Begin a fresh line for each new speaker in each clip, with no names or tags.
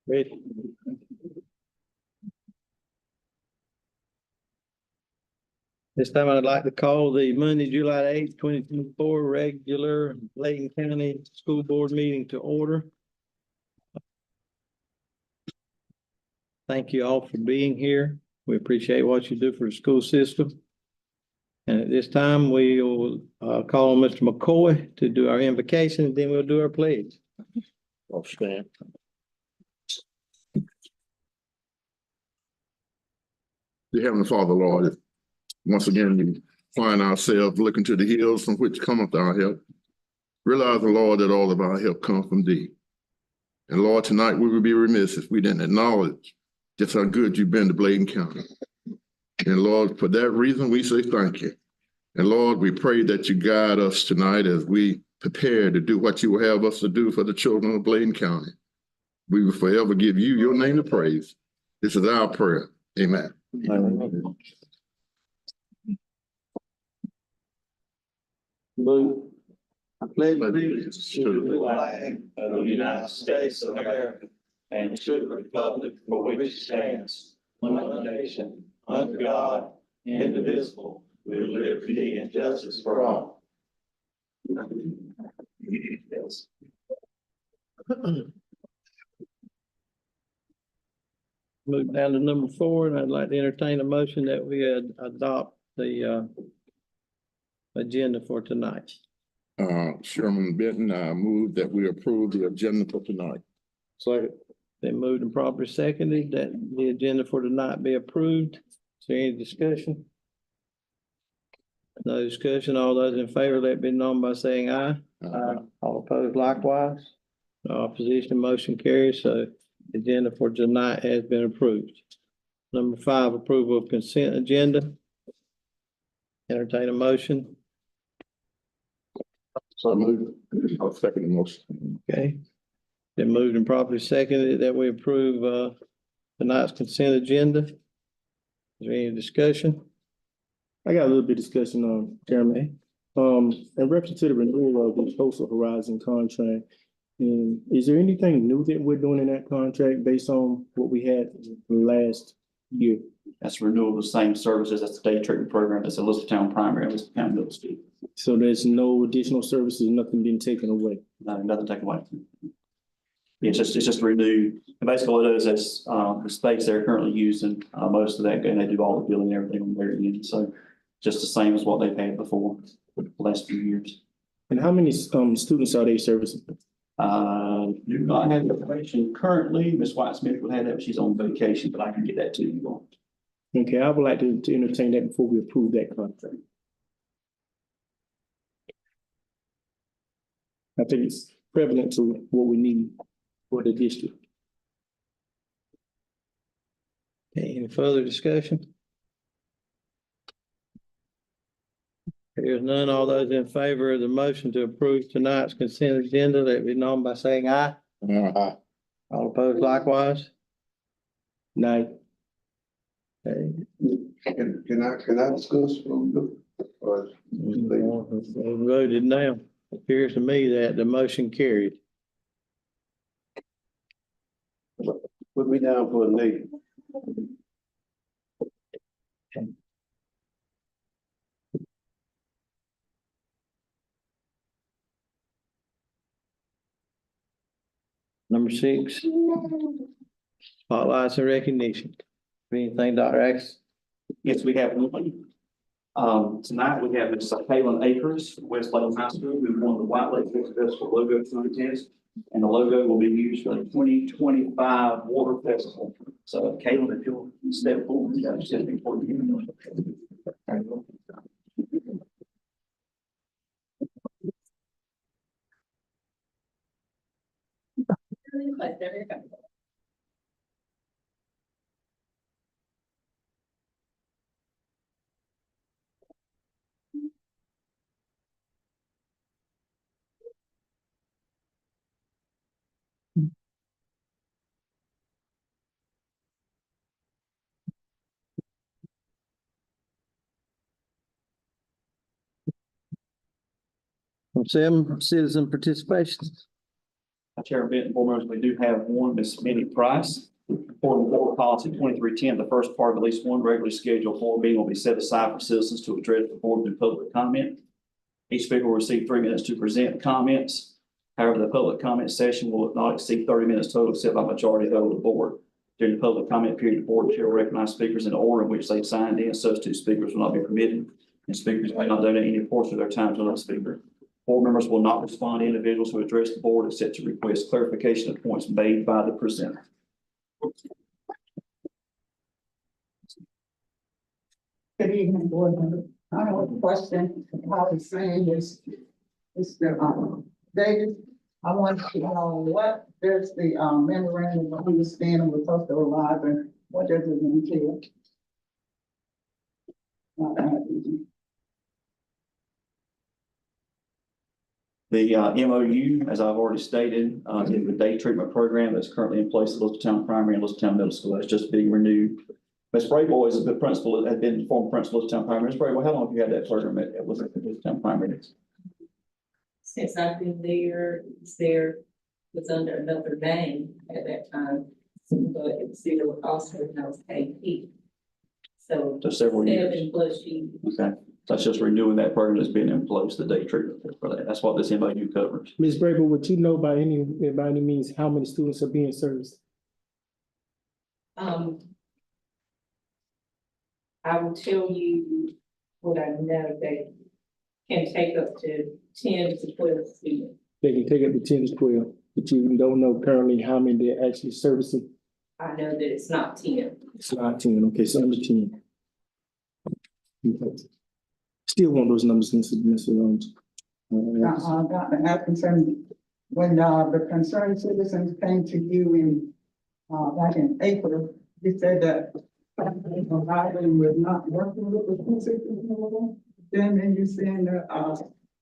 Ready? This time I'd like to call the Monday, July 8th, 2024 regular Layton County School Board meeting to order. Thank you all for being here. We appreciate what you do for the school system. And at this time, we will call on Mr. McCoy to do our invocation, and then we'll do our pledge.
I'll stand. Dear Heavenly Father, Lord, once again, we find ourselves looking to the hills from which cometh our help. Realizing, Lord, that all of our help comes from thee. And Lord, tonight we would be remiss if we didn't acknowledge just how good you've been to Bladen County. And Lord, for that reason, we say thank you. And Lord, we pray that you guide us tonight as we prepare to do what you will have us to do for the children of Bladen County. We will forever give you your name to praise. This is our prayer. Amen. Amen.
Move. I pledge allegiance to the flag of the United States of America and to the republic for which it stands, one nation, under God, indivisible, with liberty and justice for all. Yes. Move down to number 4, and I'd like to entertain a motion that we adopt the agenda for tonight.
Sherman Benton, I move that we approve the agenda for tonight.
Second. Been moved and properly seconded that the agenda for tonight be approved. Is there any discussion? No discussion. All those in favor, let it be known by saying aye. Aye. All opposed likewise. No opposition, motion carries. So the agenda for tonight has been approved. Number 5, approval of consent agenda. Entertain a motion.
So moved. I'll second the motion.
Okay. Been moved and properly seconded that we approve tonight's consent agenda. Is there any discussion?
I got a little bit of discussion, Chairman. In reference to the renewal of the Coastal Horizon contract, and is there anything new that we're doing in that contract based on what we had last year?
That's renewal of the same services. That's the day treatment program. That's Elizabethtown Primary, Elizabethtown Middle School.
So there's no additional services, nothing being taken away.
Nothing taken away. It's just renewed. And basically what it is the space they're currently using, most of that, and they do all the billing and everything on their end. So just the same as what they've had before the last few years.
And how many students are they servicing?
Do not have information currently. Ms. White Smith would have that, but she's on vacation, but I can get that to you all.
Okay, I would like to entertain that before we approve that contract. I think it's prevalent to what we need for the district.
Any further discussion? Here's none. All those in favor of the motion to approve tonight's consent agenda, let it be known by saying aye.
Aye.
All opposed likewise.
Night.
Okay.
Can I discuss from the, or
We voted now. It appears to me that the motion carried.
put me down for a name?
Number 6. Spotlights and recognition. Anything, Dr. X?
Yes, we have one. Tonight we have Ms. Kaylin Akers, West Lake High School, who won the White Lake Music Festival logo contest. And the logo will be used for the 2025 Water Festival. So Kaylin, if you'll step forward, that's just important.
There you go.
Number 7, citizen participation.
Chair Benton, board members, we do have one, Ms. Minnie Price. For the board policy 2310, the first part of at least one regularly scheduled board meeting will be set aside for citizens to address the board in public comment. Each speaker will receive 3 minutes to present comments. However, the public comment session will not exceed 30 minutes total, except by majority vote of the board. During the public comment period, the board chair will recognize speakers in the order in which they signed in. Substitute speakers will not be permitted, and speakers may not donate any portion of their time to another speaker. Board members will not respond to individuals who address the board except to request clarification of points made by the presenter.
Good evening, board member. I have a question. I was saying is, Mr. Davis, I want to know what does the memorandum of understanding with Coastal Horizon, what does it entail?
The MOU, as I've already stated, is the day treatment program that's currently in place at Elizabethtown Primary and Elizabethtown Middle School. That's just being renewed. Ms. Brayboy is a good principal, has been former principal of Elizabethtown Primary. Ms. Brayboy, how long have you had that program at Elizabethtown Primary?
Since I've been there, was under another name at that time, but it was still also when I was KP. So
So several years.
7+ years.
Okay, so that's just renewing that program that's been in place, the day treatment for that. That's what this MOU covers.
Ms. Braybo, would you know by any means how many students are being serviced?
I will tell you what I know, they can take up to 10 to 12 students.
They can take up to 10 to 12, but you don't know currently how many they're actually servicing.
I know that it's not 10.
It's not 10, okay, so under 10. Okay. Still want those numbers, Mr. Jones.
Dr. Atkinson, when the concerned citizens came to you in back in April, you said that Horizon was not working with the school system anymore. Then you saying that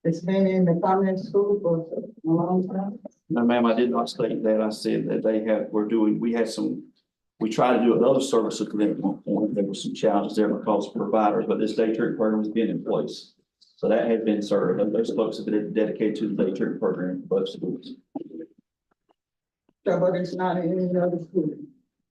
it's been in the public school for a long time.
No, ma'am, I did not state that. I said that we tried to do another services for them at one point. There were some challenges there because of providers, but this day treatment program has been in place. So that had been served, and those folks have been dedicated to the day treatment program for both schools.
So, but it's not in any other school.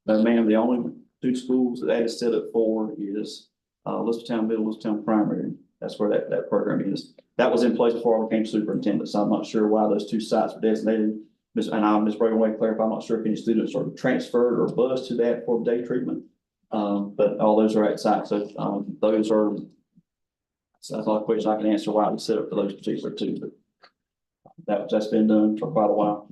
No, ma'am, the only 2 schools that is set up for is Elizabethtown Middle, Elizabethtown Primary. That's where that program is. That was in place before I became superintendent, so I'm not sure why those 2 sites were designated. Ms. Brayman will clarify, I'm not sure if any students are transferred or bused to that for day treatment. But all those are at sites, so those are, so that's not a question I can answer why it was set up for those particular 2, but that's been done for quite a while.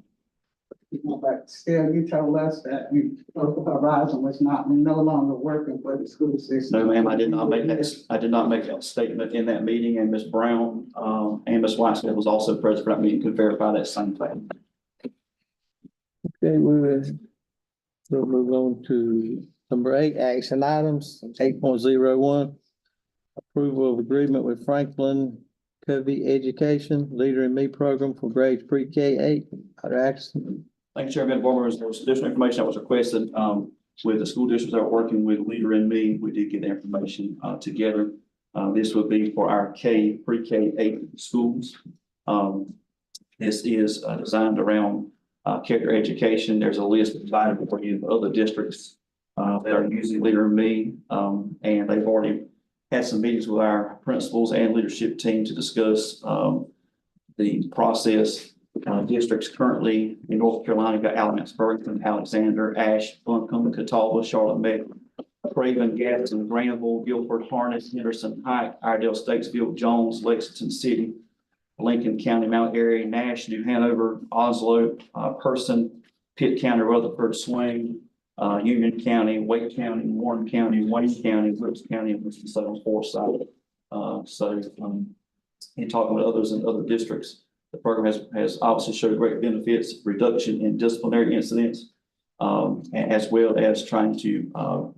But still, you told us that Horizon was no longer working for the school system.
No, ma'am, I did not make that statement in that meeting, and Ms. Brown, and Ms. Weissman was also present for that meeting, could verify that same thing.
Okay, we'll move on to number 8, action items, 8.01. Approval of agreement with Franklin Covey Education Leader in Me program for grades pre-K 8. Dr. Atkinson.
Thank you, Chairman. Board members, there was additional information that was requested, with the school districts that are working with Leader in Me. We did get the information, together. This would be for our pre-K 8 schools. This is designed around character education. There's a list provided for you of other districts that are using Leader in Me, and they've already had some meetings with our principals and leadership team to discuss the process. Districts currently in North Carolina got Alamance, Berkeley, Alexander, Ash, Buncombe, Catawba, Charlotte Meck, Craven, Gadsden, Granville, Guilford, Harness, Henderson, Heights, Iredell, Statesville, Jones, Lexington City, Lincoln County, Mount Airy, Nash, New Hanover, Oslo, Person, Pitt County, Rutherford, Swain, Union County, Wake County, Warren County, Wayne County, Wilkes County, and Winston-Salem, Forsyth. In talking with others in other districts, the program has obviously showed great benefits, reduction in disciplinary incidents, as well as trying to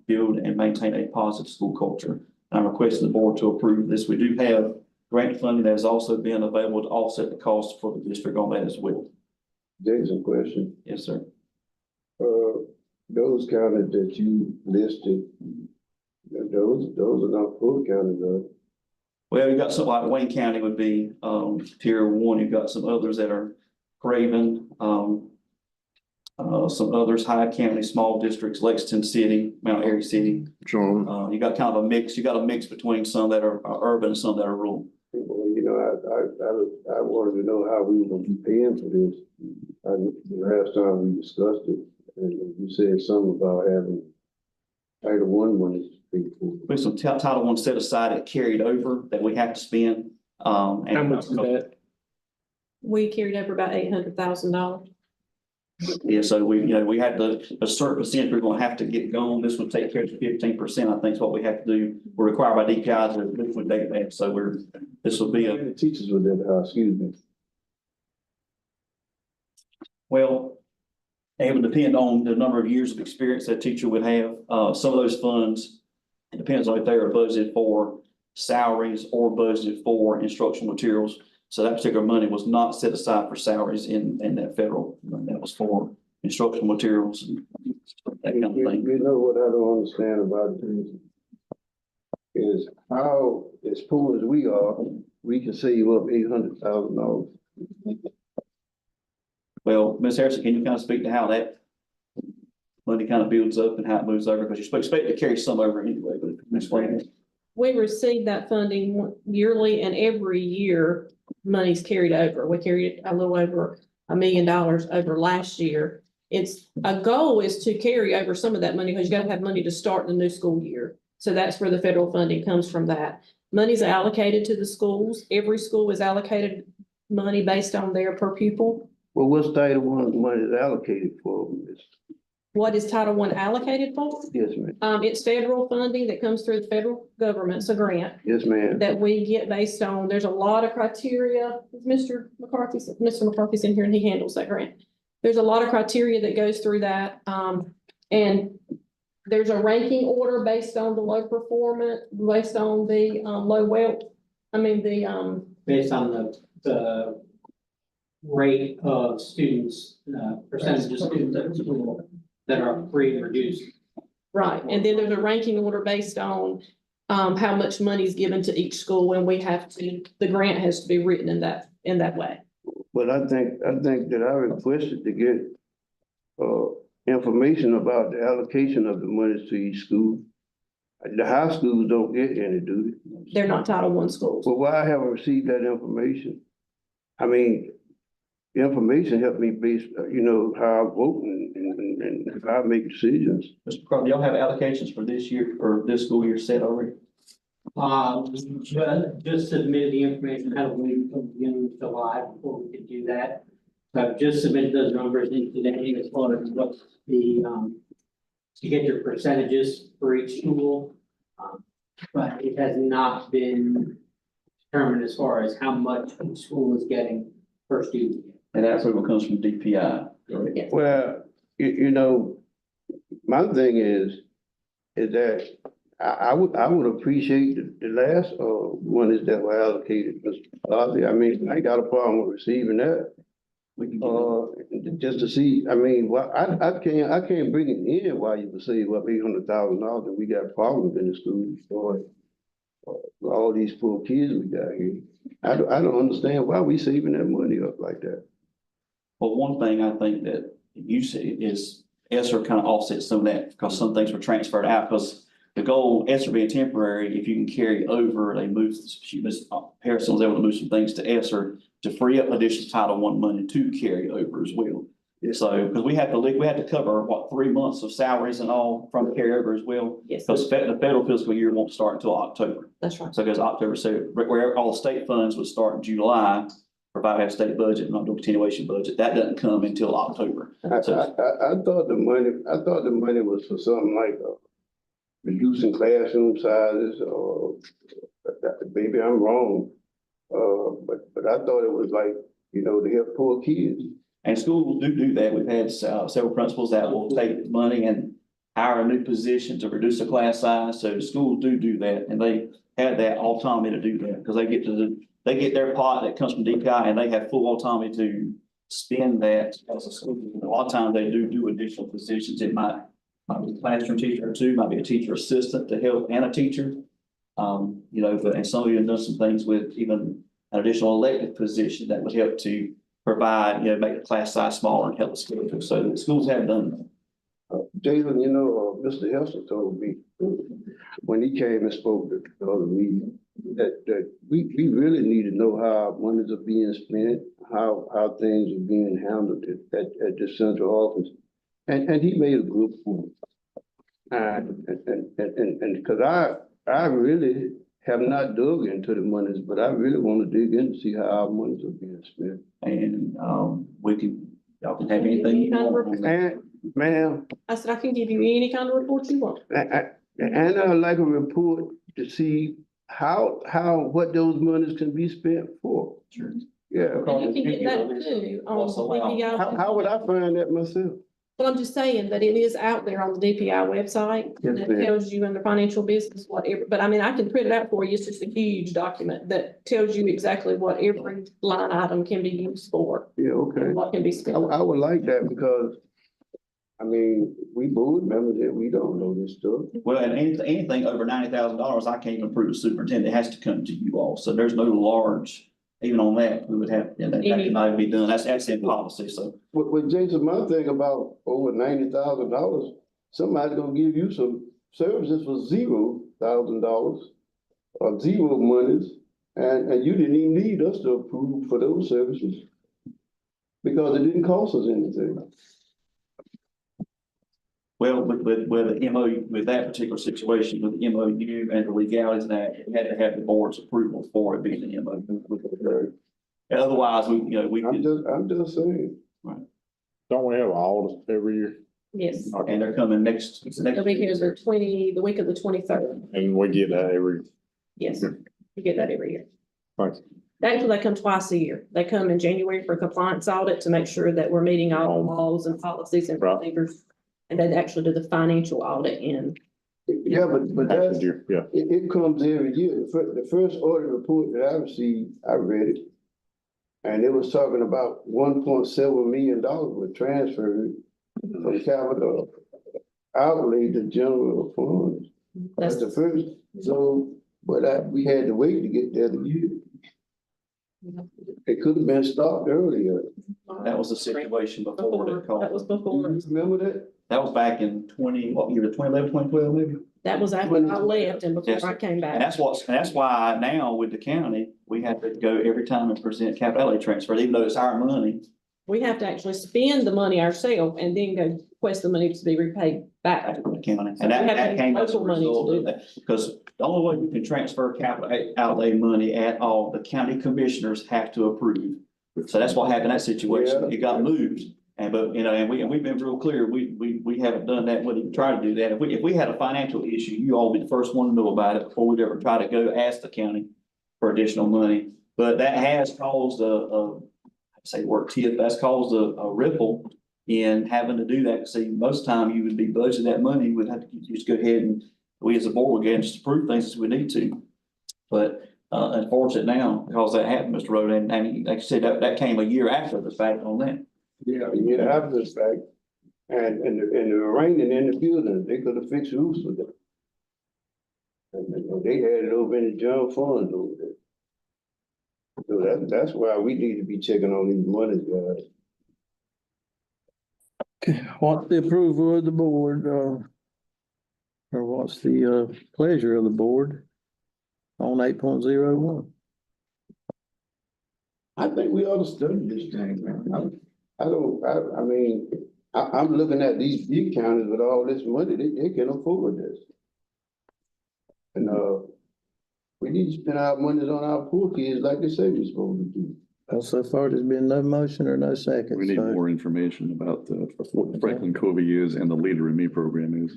build and maintain a positive school culture. And I'm requesting the board to approve this. We do have grant funding that has also been available to offset the cost for the district on that as well.
Jason, question.
Yes, sir.
Those counties that you listed, those are not full counties, though.
Well, you got something like Wayne County would be tier 1. You've got some others that are Craven, some others, Hyde County, small districts, Lexington City, Mount Airy City.
Sean,
You got kind of a mix, you got a mix between some that are urban and some that are rural.
Well, you know, I wanted to know how we were gonna be paying for this. The last time we discussed it, and you said something about having Title I money to pay for.
There's some Title I set aside that carried over that we have to spend.
How much is that?
We carried over about $800,000.
Yeah, so we had a certain percentage we're gonna have to get going. This would take care of 15%, I think is what we have to do. We're required by DPI to liquidate that, so this will be
The teachers were there, excuse me.
well, it would depend on the number of years of experience that teacher would have. Some of those funds, it depends on if they are budgeted for salaries or budgeted for instructional materials. So that particular money was not set aside for salaries in that federal, that was for instructional materials and that kind of thing.
You know what I don't understand about this is how, as poor as we are, we can save up $800,000.
Well, Ms. Harrison, can you kind of speak to how that money kind of builds up and how it moves over? Because you expect to carry some over anyway, but explain it.
We receive that funding yearly, and every year money's carried over. We carried a little over $1 million over last year. A goal is to carry over some of that money because you gotta have money to start the new school year. So that's where the federal funding comes from that. Money's allocated to the schools. Every school is allocated money based on their per pupil.
Well, what's Title I money is allocated for?
What is Title I allocated for?
Yes, ma'am.
It's federal funding that comes through the federal government. It's a grant
Yes, ma'am.
that we get based on, there's a lot of criteria. Mr. McCarthy's in here and he handles that grant. There's a lot of criteria that goes through that. And there's a ranking order based on the low performance, based on the low wealth.
Based on the rate of students, percentage of students at school that are free and reduced.
Right, and then there's a ranking order based on how much money is given to each school, and the grant has to be written in that way.
But I think that I requested to get information about the allocation of the monies to each school. The high schools don't get any, do they?
They're not Title I schools.
Well, why I haven't received that information? I mean, the information helped me base, how I vote and how I make decisions.
Mr. McCarthy, y'all have allocations for this year or this school year set already?
Just submitted the information, had a week from the beginning of July before we could do that. So I've just submitted those numbers in today as far as what to get your percentages for each school. But it has not been determined as far as how much each school is getting per student.
And that's what comes from DPI. correct?
Yes.
Well, my thing is that I would appreciate the last monies that were allocated, Mr. Bobby. I mean, I ain't got a problem with receiving that.
We can get it.
Just to see, I mean, well, I can't bring it in while you can save up $800,000 and we got problems in the schools for all these poor kids we got here. I don't understand why we saving that money up like that.
Well, one thing I think that you see is ESSER kind of offsets some of that because some things were transferred out because the goal, ESSER being temporary, if you can carry over, Ms. Harrison was able to move some things to ESSER to free up additional Title I money to carry over as well. So, because we had to cover, 3 months of salaries and all from carryover as well.
Yes,
Because the federal fiscal year won't start until October.
that's right.
So it goes October, so where all the state funds would start in July, provided we have state budget, not do continuation budget, that doesn't come until October.
I thought the money was for something like reducing classroom sizes or maybe I'm wrong. But I thought it was like, to help poor kids.
And schools do that. We've had several principals that will take money and hire a new position to reduce the class size. So the schools do that, and they have that autonomy to do that because they get their pot that comes from DPI and they have full autonomy to spend that as a school. A lot of times they do additional positions. It might be a classroom teacher or two, might be a teacher assistant to help and a teacher. And some of you have done some things with even an additional elective position that would help to provide, make the class size smaller and help the schedule. So the schools have done that.
Jason, you know, Mr. Hester told me when he came and spoke at the other meeting, that we really need to know how monies are being spent, how things are being handled at the central office. And he made a good point. And because I really have not dug into the monies, but I really want to dig in to see how our monies are being spent.
And, y'all can have anything you want on that.
And, ma'am,
I said, I can give you any kind of report you want.
and I'd like a report to see what those monies can be spent for.
Sure.
Yeah.
And you can get that too on
What's allowed.
DPI.
How would I find that myself?
Well, I'm just saying that it is out there on the DPI website.
Yes,
That
ma'am.
tells you in the financial business, whatever, but I mean, I can print it out for you. It's just a huge document that tells you exactly what every line item can be used for.
Yeah, okay.
And what can be spent.
I would like that because, I mean, we board members and we don't know this stuff.
Well, and anything over $90,000, I can't even approve the superintendent. It has to come to you all. So there's no large, even on that, we would have, that cannot even be done. That's in policy, so.
With Jason, my thing about over $90,000, somebody's gonna give you some services for $0,000 or zero monies, and you didn't even need us to approve for those services because it didn't cost us anything.
Well, with the MOU, with that particular situation, with the MOU and the legalities of that, it had to have the board's approval for it being the MOU. Otherwise, we
I'm
could,
just saying.
Don't we have audits every year?
Yes.
and they're coming next.
They'll be here the week of the 23rd.
And we get that every,
Yes, you get that every year.
thanks.
Actually, they come twice a year. They come in January for a compliance audit to make sure that we're meeting all laws and policies and
Right.
procedures. And they actually do the financial audit in.
Yeah, but that's,
Yeah,
it comes every year. The first audit report that I received, I read it. And it was talking about $1.7 million was transferred from capital outlay to general funds. That's the first, so, but we had to wait to get there to get it. It could have been stopped earlier.
That was the situation before they called.
That was
Do
before.
you remember that?
That was back in what year, 2011, 2012, maybe?
That was after I left and before I came
And
back.
that's why now with the county, we have to go every time and present capital outlay transfer, even though it's our money.
We have to actually spend the money ourselves and then go request the money to be repaid back.
Back to the county.
So
And
we have to
that
use
came as a
local money to
result
do
of that. Because the only way you can transfer capital outlay money at all, the county commissioners have to approve. So that's what happened in that situation. It got moved. And we've been real clear, we haven't done that, we didn't try to do that. If we had a financial issue, you all be the first one to know about it before we'd ever try to go ask the county for additional money. But that has caused that's caused a ripple in having to do that. See, most time you would be budgeting that money, you would have to just go ahead and we as a board would go and just approve things as we need to. But unfortunate now, because that happened, Mr. Roden, and like I said, that came a year after the fact on that.
Yeah, after the fact. And the raining in the building, they could have fixed roofs with it. And they had it over in the general fund over there. So that's why we need to be checking on these monies, guys.
What's the approval of the board, or what's the, pleasure of the board on 8.01?
I think we ought to study this thing, man. I'm looking at these big counties with all this money, they can afford this. And, we need to spend our money on our poor kids like they say we're supposed to do.
Well, so far, there's been no motion or no second.
We need
so-
more information about what Franklin Covey is and the Leader in Me program is.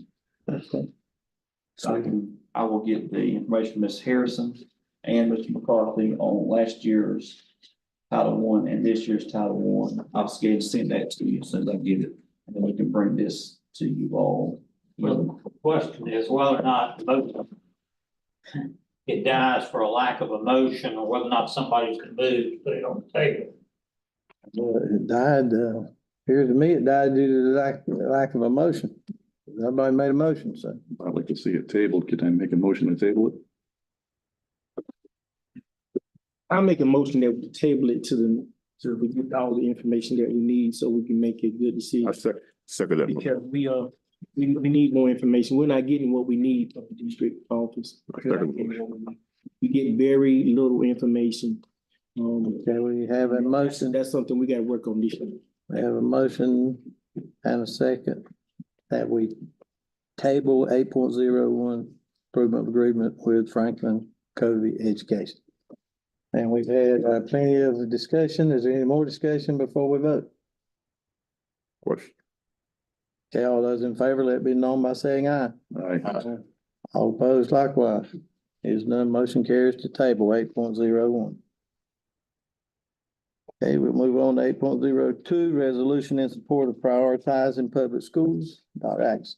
Okay.
So I will get the information from Ms. Harrison and Mr. McCarthy on last year's Title I and this year's Title I. I'll schedule send that to you as soon as I get it, and then we can bring this to you all.
Well, the question is whether or not it dies for a lack of emotion or whether or not somebody's gonna move to put it on the table.
It died, appears to me it died due to the lack of emotion. Nobody made a motion, so.
I'd like to see it tabled. Could I make a motion to table it?
I'll make a motion that we table it to So we get all the information that we need so we can make a good decision.
I second that. motion.
Because we need more information. We're not getting what we need from the district office. We're not getting what we need. We get very little information.
Okay, we have a motion.
That's something we gotta work on this year.
We have a motion and a second that we table 8.01 improvement agreement with Franklin Covey Education. And we've had plenty of discussion. Is there any more discussion before we vote?
Question.
Okay, all those in favor, let it be known by saying aye.
Aye.
All opposed likewise. Is none, motion carries to table 8.01. Okay, we'll move on to 8.02, resolution in support of prioritizing public schools. Dr. Axe.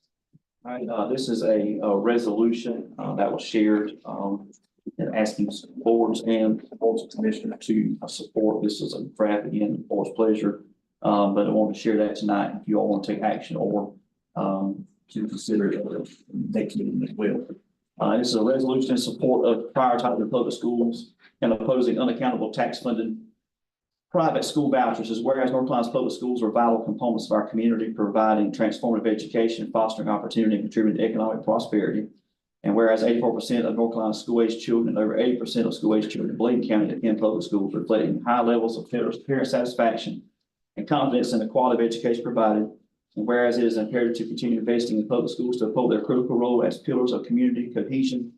All right, this is a resolution, that was shared, and asking boards and boards of commissioners to support. This is a draft again, board's pleasure. But I want to share that tonight if you all want to take action or, to consider it next meeting as well. This is a resolution in support of prioritizing public schools and opposing unaccountable tax funded private school vouchers. Is whereas North Carolina's public schools are vital components of our community, providing transformative education, fostering opportunity, and contributing to economic prosperity. And whereas 84% of North Carolina school-age children and over 80% of school-age children in Bladen County attend public schools, reflecting high levels of parent satisfaction and confidence in the quality of education provided. And whereas it is imperative to continue investing in public schools to uphold their critical role as pillars of community cohesion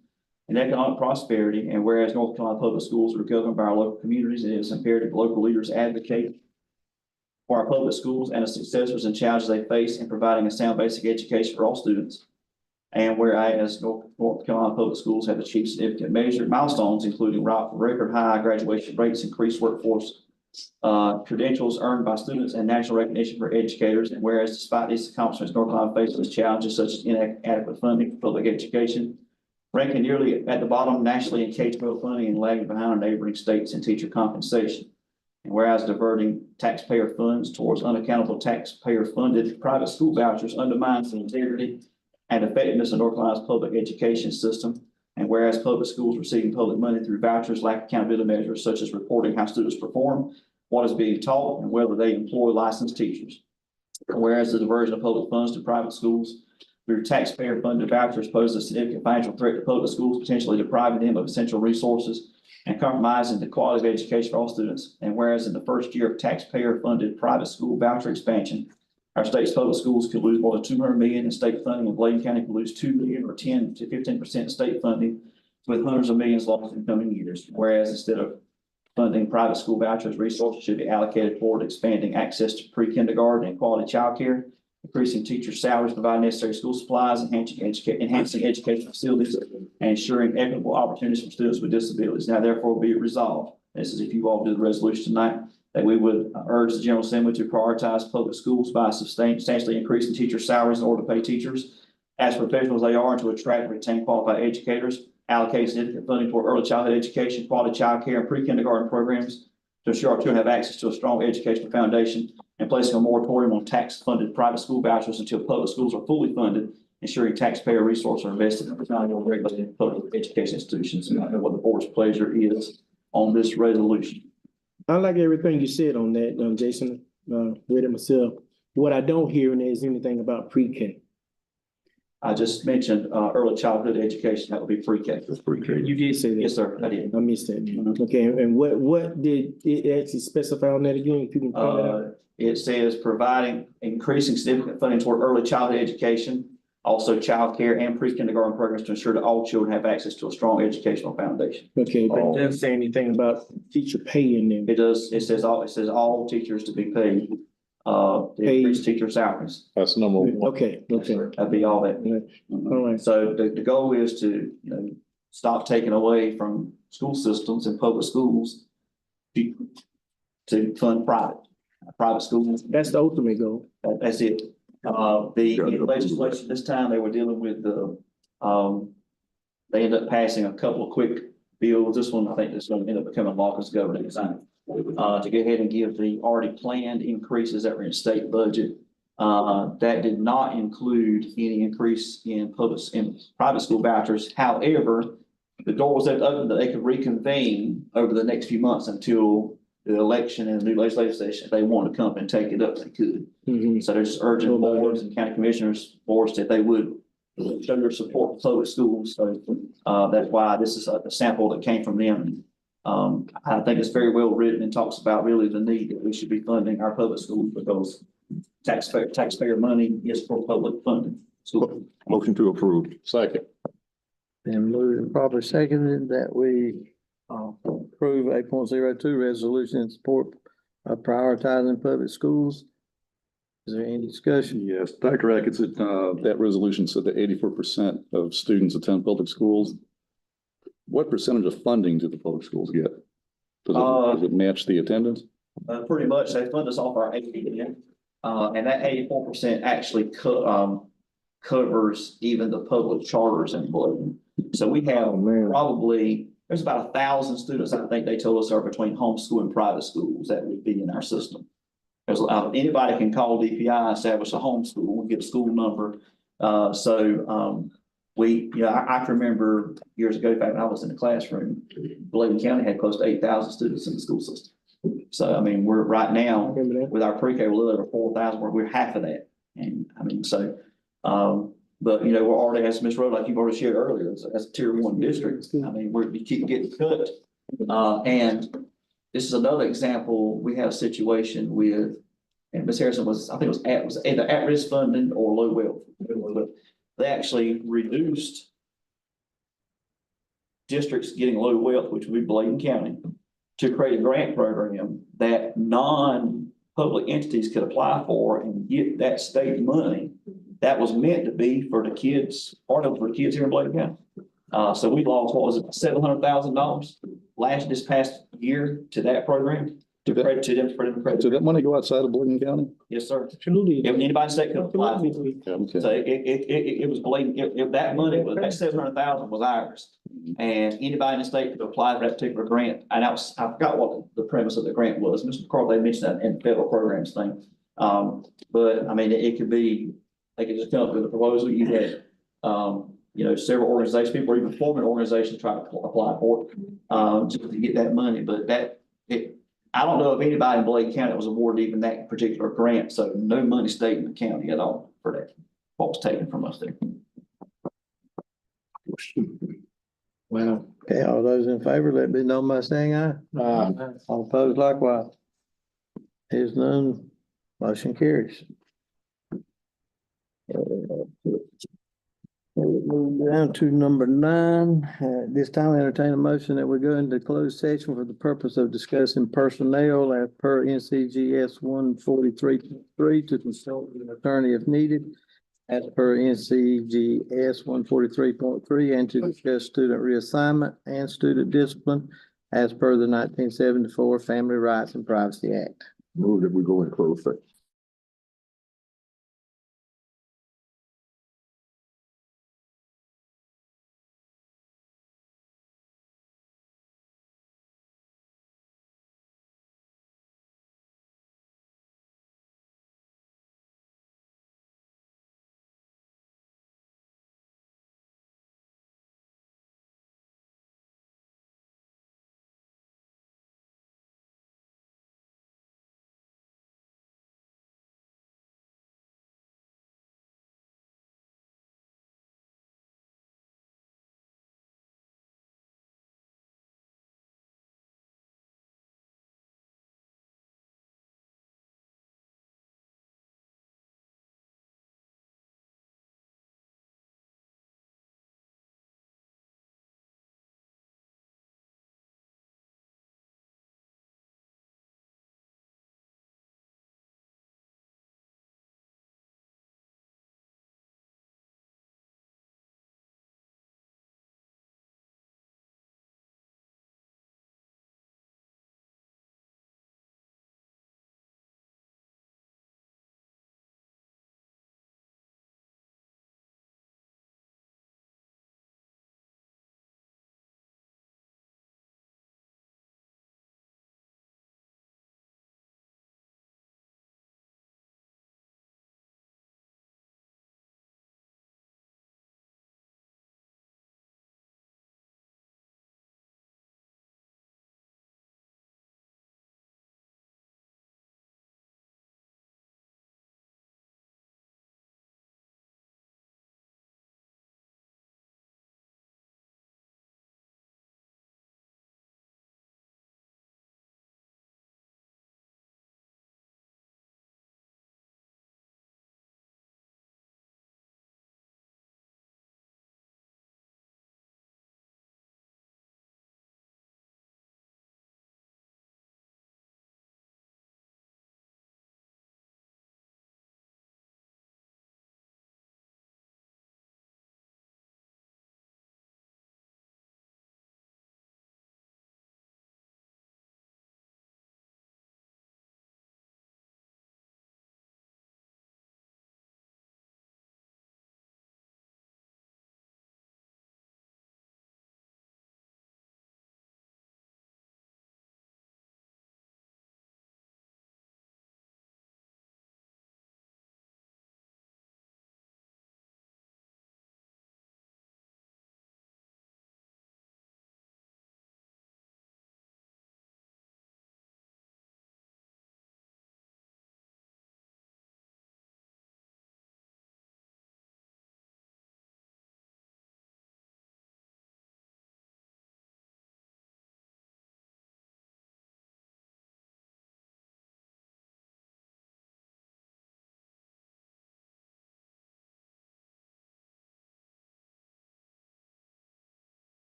and economic prosperity. And whereas North Carolina public schools are governed by our local communities, it is imperative local leaders advocate for our public schools and the successors and challenges they face in providing a sound basic education for all students. And whereas North Carolina public schools have achieved significant measured milestones, including record high graduation rates, increased workforce credentials earned by students, and national recognition for educators. And whereas despite these accomplishments, North Carolina faces challenges such as inadequate funding for public education, ranking nearly at the bottom nationally in K-12 funding and lagging behind our neighboring states in teacher compensation. And whereas diverting taxpayer funds towards unaccountable taxpayer funded private school vouchers undermines the integrity and effectiveness of North Carolina's public education system. And whereas public schools receiving public money through vouchers lack accountability measures such as reporting how students perform, what is being taught, and whether they employ licensed teachers. And whereas the diversion of public funds to private schools through taxpayer funded vouchers poses a significant financial threat to public schools, potentially depriving them of essential resources and compromising the quality of education for all students. And whereas in the first year of taxpayer funded private school voucher expansion, our state's public schools could lose more than $200 million in state funding, and Bladen County could lose $2 million or 10 to 15% in state funding, with hundreds of millions lost in coming years. Whereas instead of funding private school vouchers, resources should be allocated toward expanding access to pre-kindergarten and quality childcare, increasing teachers' salaries, providing necessary school supplies, enhancing educational facilities, and ensuring equitable opportunities for students with disabilities. Now, therefore, be it resolved. This is if you all do the resolution tonight, that we would urge the General Assembly to prioritize public schools by substantially increasing teacher salaries in order to pay teachers as professionals they are and to attract and retain qualified educators, allocate significant funding toward early childhood education, quality child care, and pre-kindergarten programs to ensure our children have access to a strong educational foundation, and placing a moratorium on tax-funded private school vouchers until public schools are fully funded, ensuring taxpayer resources are invested in regulated public education institutions. And I know what the board's pleasure is on this resolution.
I like everything you said on that, Jason, read it myself. What I don't hear is anything about pre-K.
I just mentioned early childhood education, that would be pre-K.
That's pretty crazy.
You did say that.
Yes, sir, I did.
I missed that. Okay, and what did it actually specify on that again? If you can point it out.
It says providing increasing significant funding toward early childhood education, also child care and pre-kindergarten programs to ensure that all children have access to a strong educational foundation.
Okay, but it doesn't say anything about teacher pay in there.
It does, it says all teachers to be paid, the increased teacher salaries.
That's number one.
Okay, okay,
That'd be all that.
all right.
So the goal is to, stop taking away from school systems and public schools to fund private schools.
That's the ultimate goal.
That's it. The legislation this time, they were dealing with they ended up passing a couple of quick bills. This one, I think, is going to end up becoming law because the governor designed to go ahead and give the already planned increases that were in state budget. That did not include any increase in private school vouchers. However, the door was open that they could reconvene over the next few months until the election and the new legislative session, if they want to come and take it up, they could.
Mhm.
So they're just urging boards and county commissioners, boards that they would show their support for public schools. So, that's why this is a sample that came from them. I think it's very well written and talks about really the need that we should be funding our public schools because taxpayer money is for public funding. So,
Motion to approve.
Second.
Then moved and properly seconded that we approve 8.02 resolution in support of prioritizing public schools. Is there any discussion?
Yes, Dr. Atkinson, that resolution said that 84% of students attend public schools. What percentage of funding do the public schools get? Does it match the attendance?
pretty much they fund us off our APN. And that 84% actually covers even the public charters in Bladen. So we have probably, there's about 1,000 students, I think they told us, are between homeschool and private schools that would be in our system. Because anybody can call DPI, establish a homeschool, get a school number. I can remember years ago, back when I was in the classroom, Bladen County had close to 8,000 students in the school system. So, I mean, we're right now with our pre-K, we're a little over 4,000, we're half of that. And I mean, so, but we're already, as Ms. Rowe, like you've already shared earlier, as a tier 1 district. I mean, we keep getting cut. And this is another example. We had a situation with, and Ms. Harrison was, I think it was either at-risk funding or low wealth. They actually reduced districts getting low wealth, which would be Bladen County, to create a grant program that non-public entities could apply for and get that state money that was meant to be for the kids, part of it for kids here in Bladen County. So we lost, what was it, $700,000 this past year to that program to credit to them for them credit.
Did that money go outside of Bladen County?
Yes, sir.
Absolutely.
If anybody in the state could apply for it.
Okay.
So it was blatant, if that money was, that 700,000 was ours. And anybody in the state could apply for that particular grant. And I forgot what the premise of the grant was. Mr. McCarl, they mentioned that in the federal programs thing. But I mean, it could be, they could just come up with a proposal. You had, several organizations, people or even forming organizations try to apply for it, just to get that money. But I don't know if anybody in Bladen County was awarded even that particular grant, so no money stayed in the county at all for that, what was taken from us there.
Well, okay, all those in favor, let it be known by saying aye. All opposed likewise. Here's none, motion carries. Move down to number 9. This time I entertain a motion that we go into closed session for the purpose of discussing personnel as per NCGS 143.3 to consult with an attorney if needed, as per NCGS 143.3, and to discuss student reassignment and student discipline as per the 1974 Family Rights and Privacy Act.
Move that we go in closed session.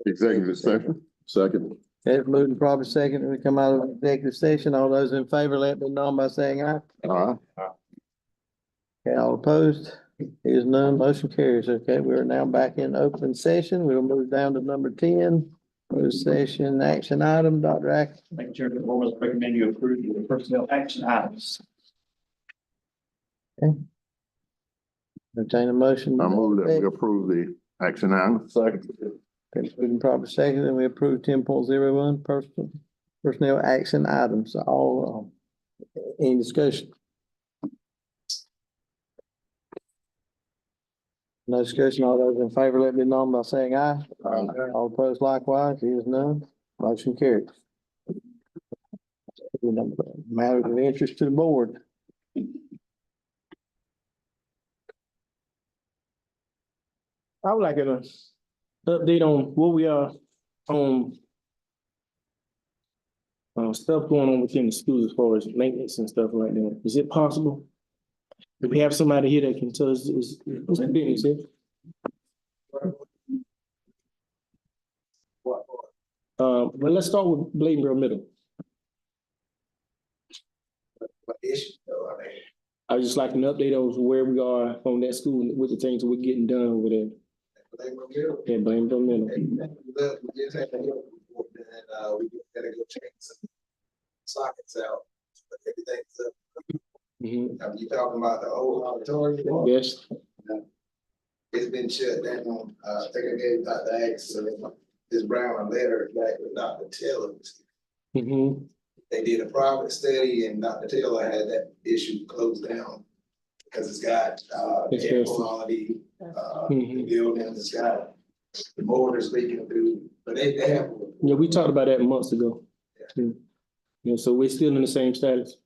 Executive session.
Second.
It's moved and properly second, we come out of executive session. All those in favor, let me know by saying aye. Okay, all opposed? Here's none, motion carries. Okay, we are now back in open session. We'll move down to number 10. Closed session action item, Dr. Ack.
Thank you, Chairman. The board will recommend you approve the personnel action items.
Entertain a motion.
I move that we approve the action item. Second.
Okay, moved and properly second, and we approve 10.01 personnel action items. All, any discussion? No discussion. All those in favor, let me know by saying aye. All opposed likewise, here's none. Motion carries. Matters of interest to the board.
I would like an update on where we are on stuff going on within the school as far as maintenance and stuff like that. Is it possible? Do we have somebody here that can tell us what's the business here? Well, let's start with Bladenboro Middle.
What issue though, I mean?
I would just like an update on where we are on that school and what the things we're getting done over there. Yeah, Bladenboro Middle.
We just had to hear before, and we gotta go change some sockets out, but everything's up. You talking about the old auditorium?
Yes.
It's been shut down. I think I gave Dr. X, this Brown a letter back with Dr. Taylor. They did a private study and Dr. Taylor had that issue closed down because it's got air quality, the building, it's got the mortars leaking through, but they have.
Yeah, we talked about that months ago. Yeah, so we're still in the same status.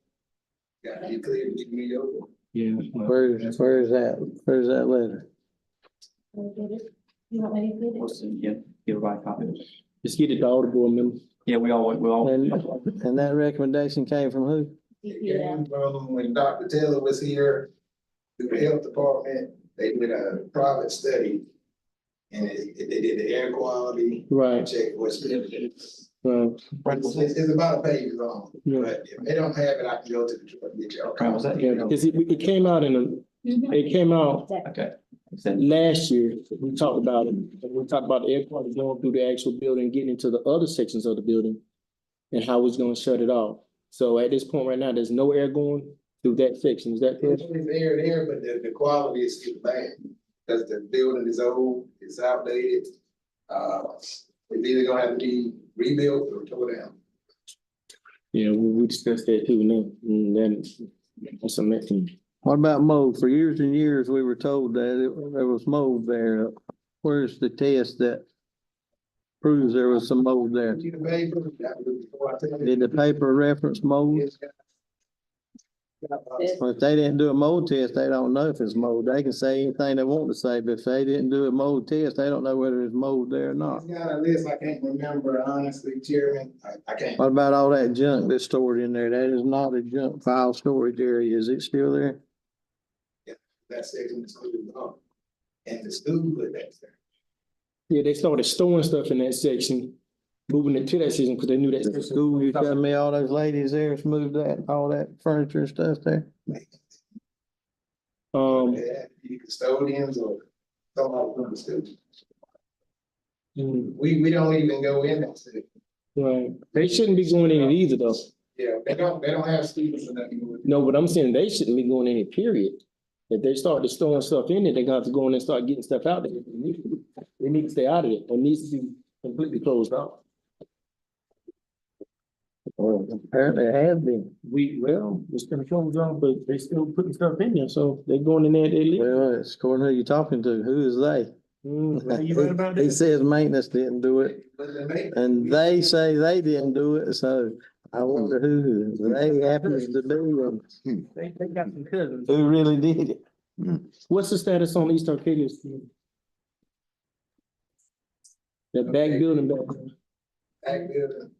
Got you clear to leave me over.
Yeah.
Where's that? Where's that letter?
You want me to get it?
What's the, give everybody a copy.
Just get it to all the board members.
Yeah, we all.
And that recommendation came from who?
It came from when Dr. Taylor was here, through the health department, they did a private study. And they did the air quality.
Right.
Check what's good.
Right.
It's about a page long,
Yeah.
but if they don't have it, I can go to the truck and get y'all.
Right, was that-
Yeah, because it came out it came out
Okay.
last year. We talked about it. We talked about the air quality going through the actual building, getting into the other sections of the building and how it's gonna shut it off. So at this point right now, there's no air going through that section. Is that correct?
It's air there, but the quality is still bad, because the building is old, it's outdated. It's either gonna have to be rebuilt or tore down.
Yeah, we discussed that too, and then that's a mess.
What about mold? For years and years, we were told that there was mold there. Where's the test that proves there was some mold there?
See the paper? That was before I took it.
Did the paper reference mold? Well, if they didn't do a mold test, they don't know if it's mold. They can say anything they want to say, but if they didn't do a mold test, they don't know whether there's mold there or not.
It's got a list, I can't remember honestly, Chairman, I can't.
What about all that junk that's stored in there? That is not a junk file storage area. Is it still there?
That section is closed off. And the school put that there.
Yeah, they started storing stuff in that section, moving it to that section because they knew that.
The school, you telling me all those ladies there has moved that, all that furniture and stuff there?
Yeah, either custodians or somebody from the school. We don't even go in that section.
Right, they shouldn't be going in it either though.
Yeah, they don't have students or nothing.
No, but I'm saying they shouldn't be going in it, period. If they start storing stuff in it, they're gonna have to go in and start getting stuff out there. They need to stay out of it. It needs to be completely closed off.
Well, apparently it has been.
It's gonna close off, but they still putting stuff in there, so they're going in there, they leave.
Well, it's according to who you're talking to. Who is they?
You right about
He
that?
says maintenance didn't do it, and they say they didn't do it, so I wonder who they happens to be,
They got some cousins.
who really did it.
What's the status on East Arcadia Street? That back building back there.
Back building,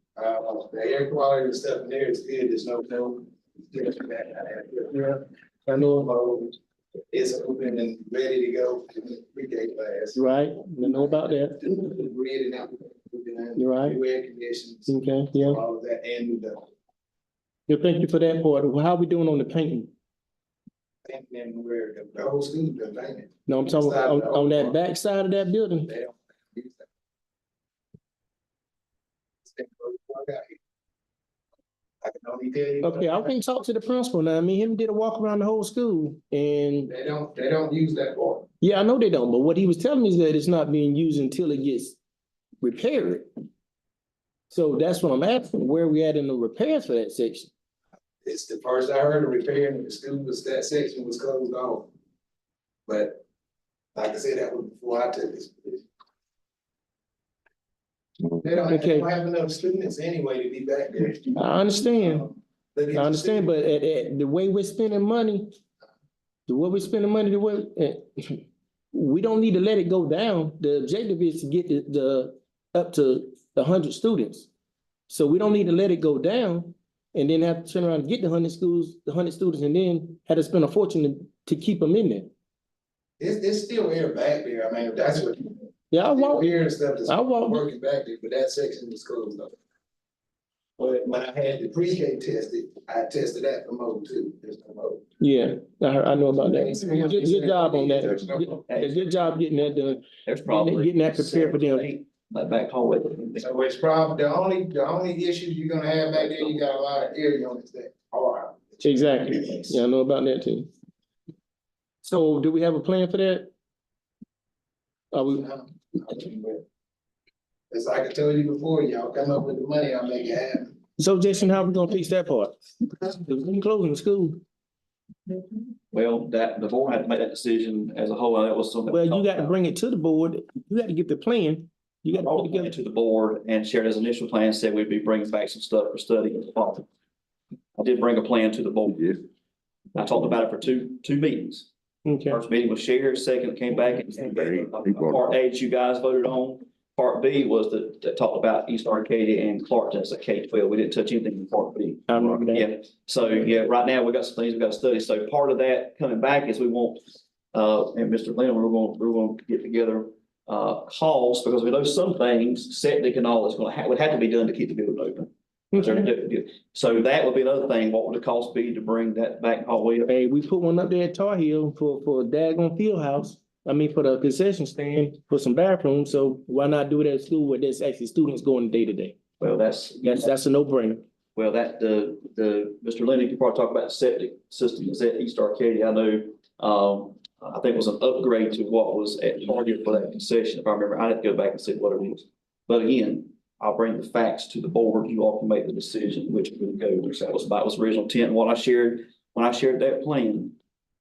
the air quality and stuff in there is good, there's no.
Yeah, I know,
It's open and ready to go, pre-K class.
right, I know about that.
Read it out.
done.
You're right.
New air conditions,
Okay, yeah.
all of that, and new duct.
Yeah, thank you for that part. Well, how we doing on the painting?
And then where the whole school's been painted.
No, I'm talking on that back side of that building.
They don't use that. I can only tell you.
Okay, I can talk to the principal now. Me and him did a walk around the whole school and
They don't use that part.
yeah, I know they don't, but what he was telling me is that it's not being used until it gets repaired. So that's what I'm asking, where we at in the repairs for that section?
It's the first I heard of repairing the school was that section was closed off. But like I said, that was before I took this position. They don't have enough students anyway to be back there.
I understand.
Look at
I
the
understand, but the way we're spending money, we don't need to let it go down. The objective is to get the up to 100 students. So we don't need to let it go down and then have to turn around and get the 100 students and then have to spend a fortune to keep them in there.
It's still air back there. I mean, that's what.
Yeah, I walk.
Air and stuff is
I walk.
working back there, but that section was closed off. But when I had the pre-K tested, I tested that for mold too. There's no mold.
Yeah, I know about that. Good job on that. Good job getting that done.
There's probably.
Getting that prepared for them.
That back hallway.
So it's probably, the only issue you're gonna have back there, you got a lot of air units that are.
Exactly. Yeah, I know about that too. So do we have a plan for that? Are we,
As like I told you before, y'all come up with the money, I'll make it happen.
so Jason, how we gonna fix that part? We closing the school.
Well, the board had to make that decision as a whole, and that was something.
Well, you got to bring it to the board. You got to get the plan. You got to put
Brought
together.
it to the board and shared his initial plan, said we'd be bringing back some stuff for study in the fall. I did bring a plan to the board. I talked about it for two meetings.
Okay,
First meeting was shared, second came back and part A that you guys voted on. Part B was that talked about East Arcadia and Clarkton as a K-12. We didn't touch anything in part B.
I remember that.
Yeah, so yeah, right now we got some things we got to study. So part of that coming back is we want, and Mr. Lynn, we're going to get together calls because we know some things, septic and all is would have to be done to keep the building open.
Okay.
So that would be another thing. What would the cost be to bring that back hallway up?
Hey, we put one up there at Tar Heel for a daggone field house. I mean, for the concession stand, for some bathrooms. So why not do it at school where there's actually students going day to day?
Well,
That's a no brainer.
well, that Mr. Lenny could probably talk about the septic system is at East Arcadia. I know, I think it was an upgrade to what was at Target for that concession. If I remember, I'd have to go back and see what it is. But again, I'll bring the facts to the board. You all can make the decision which way to go. That was original intent. And what I shared, when I shared that plan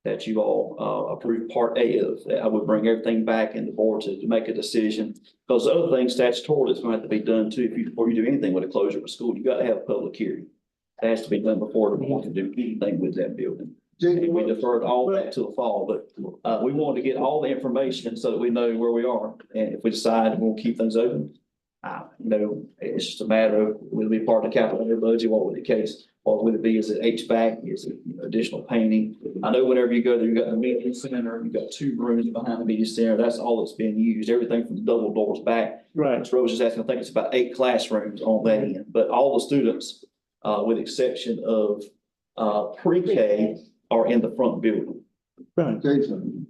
that you all approved part A of, that I would bring everything back in the board to make a decision. Because the other thing statutorily is going to have to be done too. Before you do anything with a closure of a school, you got to have a public hearing. It has to be done before the board can do anything with that building. And we deferred all that to the fall, but we wanted to get all the information so that we know where we are. And if we decide we'll keep things open, it's just a matter of, will it be part of the capital budget? What would the case? What would it be? Is it HVAC? Is it additional painting? I know whenever you go there, you got the media center, you got 2 rooms behind the media center. That's all that's being used. Everything from the double doors back.
Right.
Ms. Rose is asking, I think it's about 8 classrooms on that end, but all the students, with exception of pre-K, are in the front building.
Right.
Jason.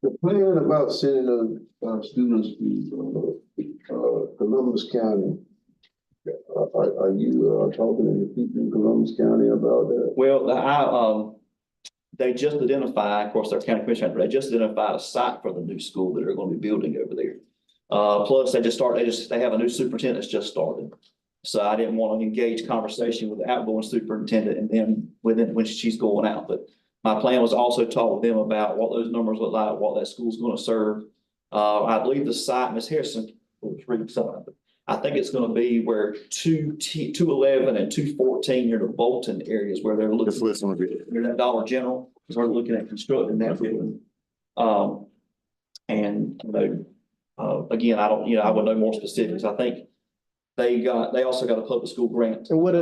The plan about sending those students to Columbus County, are you talking to the people in Columbus County about that?
Well, they just identified, of course, their county commissioner, they just identified a site for the new school that they're going to be building over there. Plus they have a new superintendent that's just started. So I didn't want to engage conversation with the outgoing superintendent and then when she's going out, but my plan was also talk with them about what those numbers look like, what that school's going to serve. I believe the site, Ms. Harrison, I think it's going to be where 211 and 214 near the Bolton areas where they're looking. Near that Dollar General, because we're looking at constructing that building. And again, I would know more specifics. I think they also got a public school grant.
And what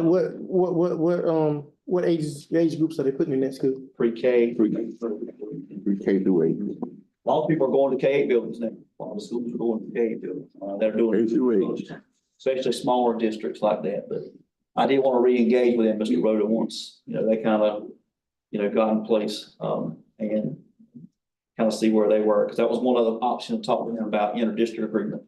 age groups are they putting in that school?
Pre-K.
Pre-K through 8.
A lot of people are going to K-8 buildings now. A lot of schools are going to K-8 buildings. They're doing.
K-8.
Especially smaller districts like that, but I did want to re-engage with them, Mr. Rhoda, once, they kind of, got in place, and kind of see where they were, because that was one of the options, talking to them about interdistrict agreement.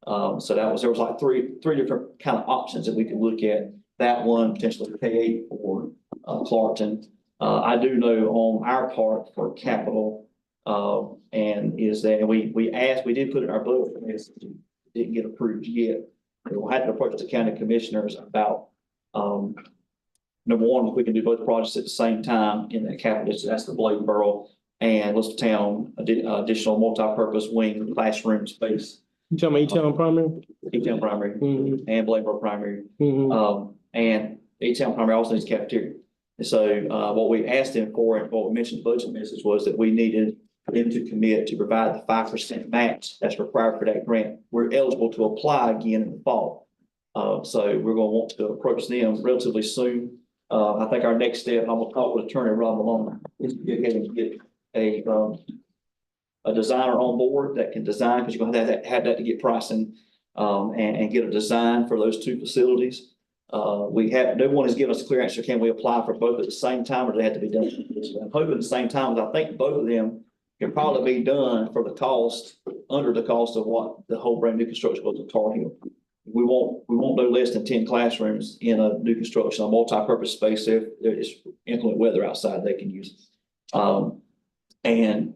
So there was like three different kind of options that we could look at. That one, potentially K-8 for, Clarkton. I do know on our part for capital, and is that we did put it in our budget, didn't get approved yet. We'll have to approach the county commissioners about, number one, if we can do both projects at the same time in the capital district, that's the Bladenboro and Elizabethtown, additional multi-purpose wing classroom space.
You talking about E-Town primary?
E-Town primary
Mhm.
and Bladenboro primary.
Mhm.
And E-Town primary also needs cafeteria. And so, what we asked them for and what we mentioned in the budget message was that we needed them to commit to provide the 5% match that's required for that grant. We're eligible to apply again in the fall. So we're gonna want to approach them relatively soon. I think our next step, I'm gonna talk with Attorney Rob Malone, is to get ahead and get a designer on board that can design, because you're gonna have that to get pricing, and get a design for those two facilities. No one has given us a clear answer. Can we apply for both at the same time, or do they have to be done? I'm hoping at the same time, but I think both of them can probably be done for the cost, under the cost of what the whole brand new construction was at Tar Heel. We won't no less than 10 classrooms in a new construction, a multi-purpose space. There is inclement weather outside they can use. And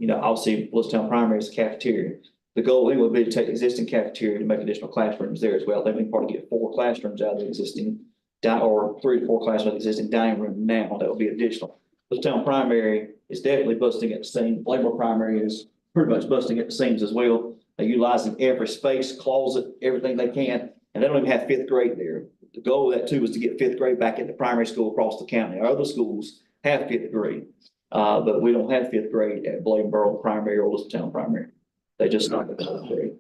obviously, Elizabethtown Primary is a cafeteria. The goal then would be to take the existing cafeteria to make additional classrooms there as well. They can probably get 4 classrooms out of the existing, or 3 to 4 classrooms out of the existing dining room now. That would be additional. Elizabethtown Primary is definitely busting at the seams. Bladenboro Primary is pretty much busting at the seams as well. They're utilizing every space, closet, everything they can, and they don't even have 5th grade there. The goal of that too is to get 5th grade back at the primary school across the county. Our other schools have 5th grade, but we don't have 5th grade at Bladenboro Primary or Elizabethtown Primary. They just not at 5th grade.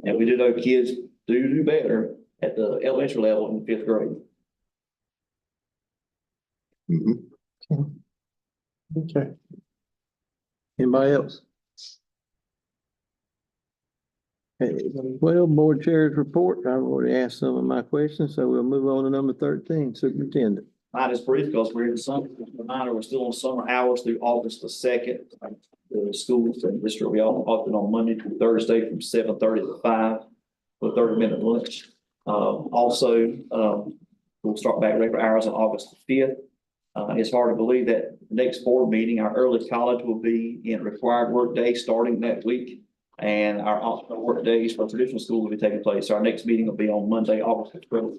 And we do know kids do better at the elementary level in 5th grade.
Mhm.
Okay. Anybody else? Okay, well, board chairs report. I've already asked some of my questions, so we'll move on to number 13, superintendent.
Mine is brief because we're in summer. Reminder, we're still on summer hours through August the 2nd. The schools and district, we all open on Monday through Thursday from 7:30 to 5 with a 30-minute lunch. Also, we'll start back regular hours on August the 5th. It's hard to believe that the next board meeting, our early college will be in required work day starting that week. And our optional work days for traditional school will be taking place. So our next meeting will be on Monday, August the 12th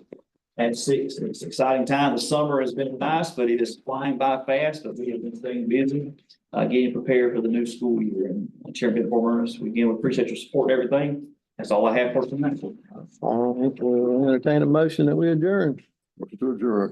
at 6. It's an exciting time. The summer has been nice, but it is flying by fast, but we have been staying busy, getting prepared for the new school year. And Chairman Ernest, we appreciate your support and everything. That's all I have for tonight.
All right, we'll entertain a motion that we adjourn.
Motion to adjourn.